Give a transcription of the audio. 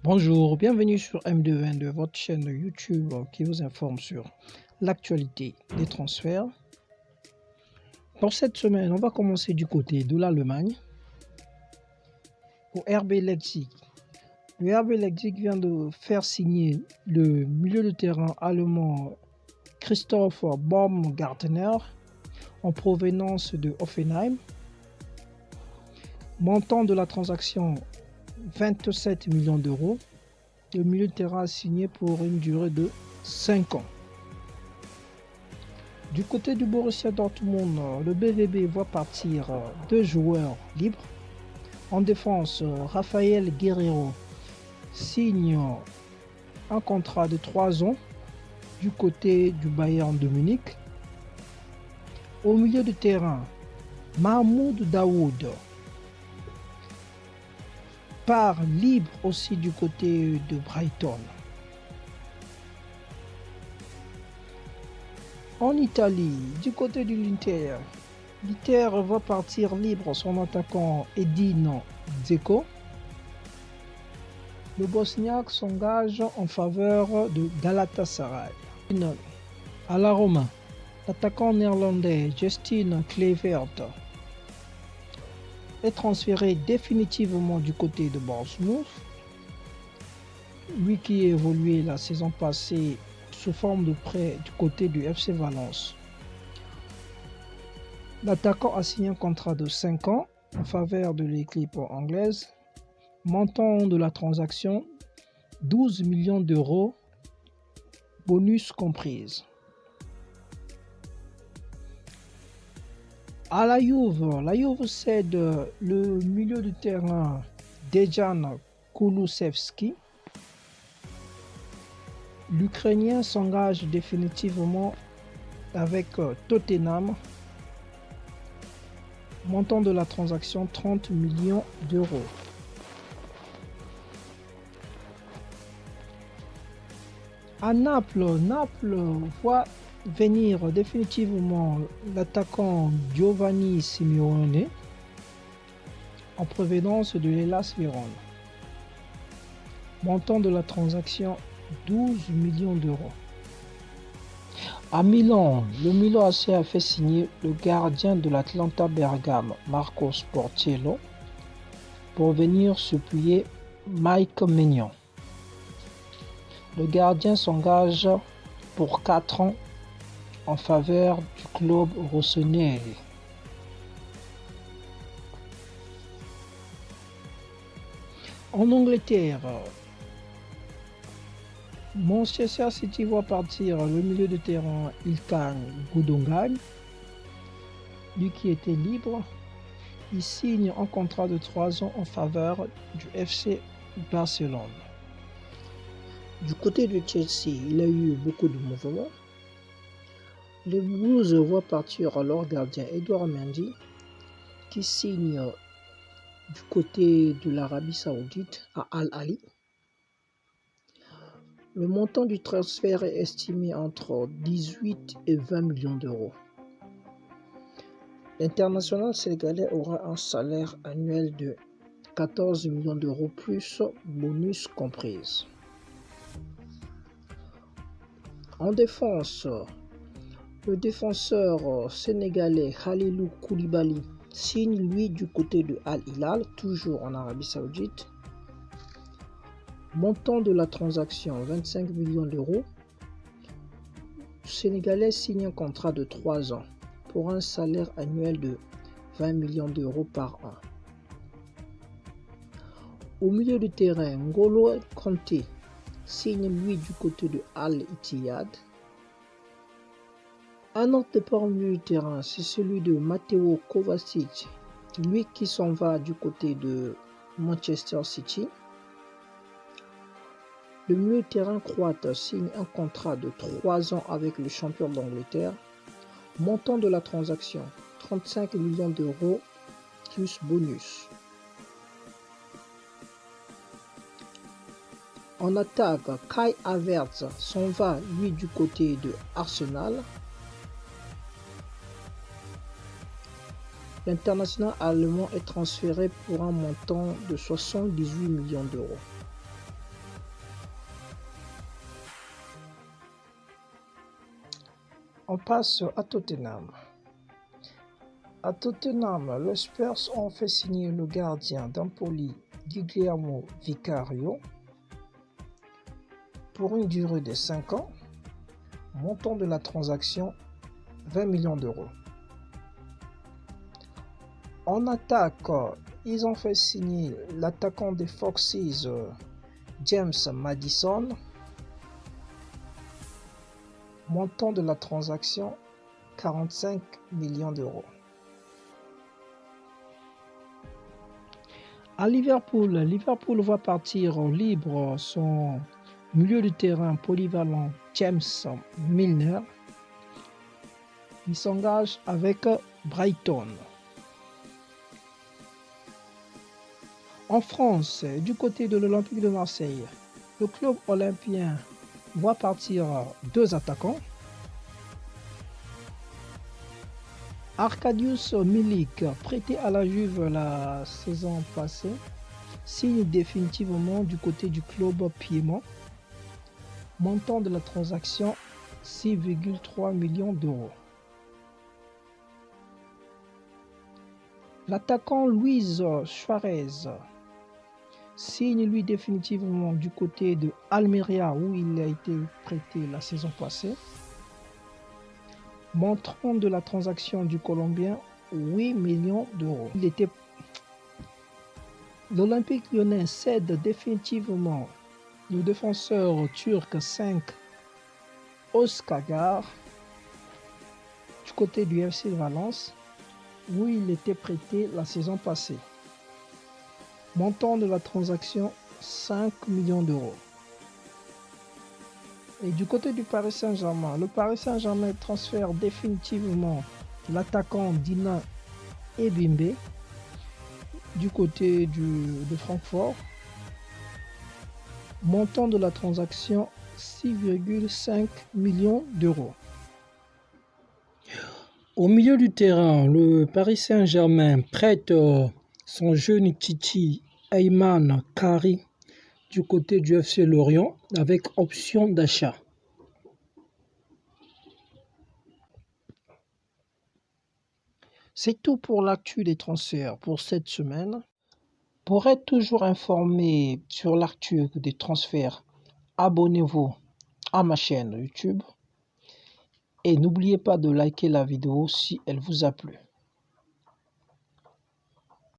Bonjour, bienvenue sur M222, votre chaîne de YouTube qui vous informe sur l'actualité des transferts. Pour cette semaine, on va commencer du côté de l'Allemagne. Au RB Leipzig. Le RB Leipzig vient de faire signer le milieu de terrain allemand Christoph Baumgartner en provenance de Hoffenheim. Montant de la transaction 27 millions d'euros. Le milieu de terrain signé pour une durée de 5 ans. Du côté du Borussia Dortmund, le BVB voit partir deux joueurs libres. En défense, Rafael Guerreiro signe un contrat de 3 ans du côté du Bayern de Munich. Au milieu de terrain, Mahmoud Daoud part libre aussi du côté de Brighton. En Italie, du côté de l'Inter, l'Inter va partir libre son attaquant Edin Dzeko. Le Bosniaque s'engage en faveur de Galatasaray. À la Roma, l'attaquant néerlandais Justin Kluivert est transféré définitivement du côté de Bournemouth. Lui qui a évolué la saison passée sous forme de prêt du côté du FC Valence. L'attaquant a signé un contrat de 5 ans en faveur de l'équipe anglaise. Montant de la transaction 12 millions d'euros, bonus comprise. À la Juve cède le milieu de terrain Dejan Kulusevski. L'Ukrainien s'engage définitivement avec Tottenham. Montant de la transaction 30 millions d'euros. À Naples voit venir définitivement l'attaquant Giovanni Simeone en provenance de l'Hellas Vérone. Montant de la transaction 12 millions d'euros. À Milan, le Milan AC a fait signer le gardien de l'Atalanta Bergame, Marcos Portiello, pour venir supplier Mike Maignan. Le gardien s'engage pour 4 ans en faveur du club rossoneri. En Angleterre, Manchester City voit partir le milieu de terrain Ilkay Gundogan, lui qui était libre. Il signe un contrat de 3 ans en faveur du FC Barcelone. Du côté de Chelsea, il a eu beaucoup de mouvements. Les Blues voient partir leur gardien Edouard Mendy, qui signe du côté de l'Arabie Saoudite à Al Ahly. Le montant du transfert est estimé entre 18 et 20 millions d'euros. L'international sénégalais aura un salaire annuel de 14 millions d'euros plus bonus comprise. En défense, le défenseur sénégalais Khalilou Koulibaly signe lui du côté de Al Hilal, toujours en Arabie Saoudite. Montant de la transaction 25 millions d'euros. Le Sénégalais signe un contrat de 3 ans pour un salaire annuel de 20 millions d'euros par an. Au milieu de terrain, N'Golo Kanté signe lui du côté de Al Ittihad. Un autre départ au milieu de terrain, c'est celui de Mateo Kovacic, lui qui s'en va du côté de Manchester City. Le milieu de terrain croate signe un contrat de 3 ans avec le champion d'Angleterre. Montant de la transaction 35 millions d'euros plus bonus. En attaque, Kai Havertz s'en va lui du côté de Arsenal. L'international allemand est transféré pour un montant de 78 millions d'euros. On passe à Tottenham. À Tottenham, les Spurs ont fait signer le gardien d'Empoli Guglielmo Vicario pour une durée de 5 ans, montant de la transaction 20 millions d'euros. En attaque, ils ont fait signer l'attaquant des Foxes James Maddison, montant de la transaction 45 millions d'euros. À Liverpool, Liverpool va partir libre son milieu de terrain polyvalent James Milner. Il s'engage avec Brighton. En France, du côté de l'Olympique de Marseille, le club olympien voit partir 2 attaquants. Arkadiusz Milik, prêté à la Juve la saison passée, signe définitivement du côté du club piémont. Montant de la transaction 6,3 millions d'euros. L'attaquant Luis Suarez signe lui définitivement du côté de Almeria où il a été prêté la saison passée. Montant de la transaction du Colombien 8 millions d'euros. L'Olympique lyonnais cède définitivement le défenseur turc 5 Özkagar du côté du FC Valence où il était prêté la saison passée. Montant de la transaction 5 millions d'euros. Et du côté du Paris Saint-Germain, le Paris Saint-Germain transfère définitivement l'attaquant Dina Ebimbe du côté de Francfort. Montant de la transaction 6,5 millions d'euros. Au milieu du terrain, le Paris Saint-Germain prête son jeune Titi Ayman Kari du côté du FC Lorient avec option d'achat. C'est tout pour l'actu des transferts pour cette semaine. Pour être toujours informé sur l'actu des transferts, abonnez-vous à ma chaîne YouTube et n'oubliez pas de liker la vidéo si elle vous a plu.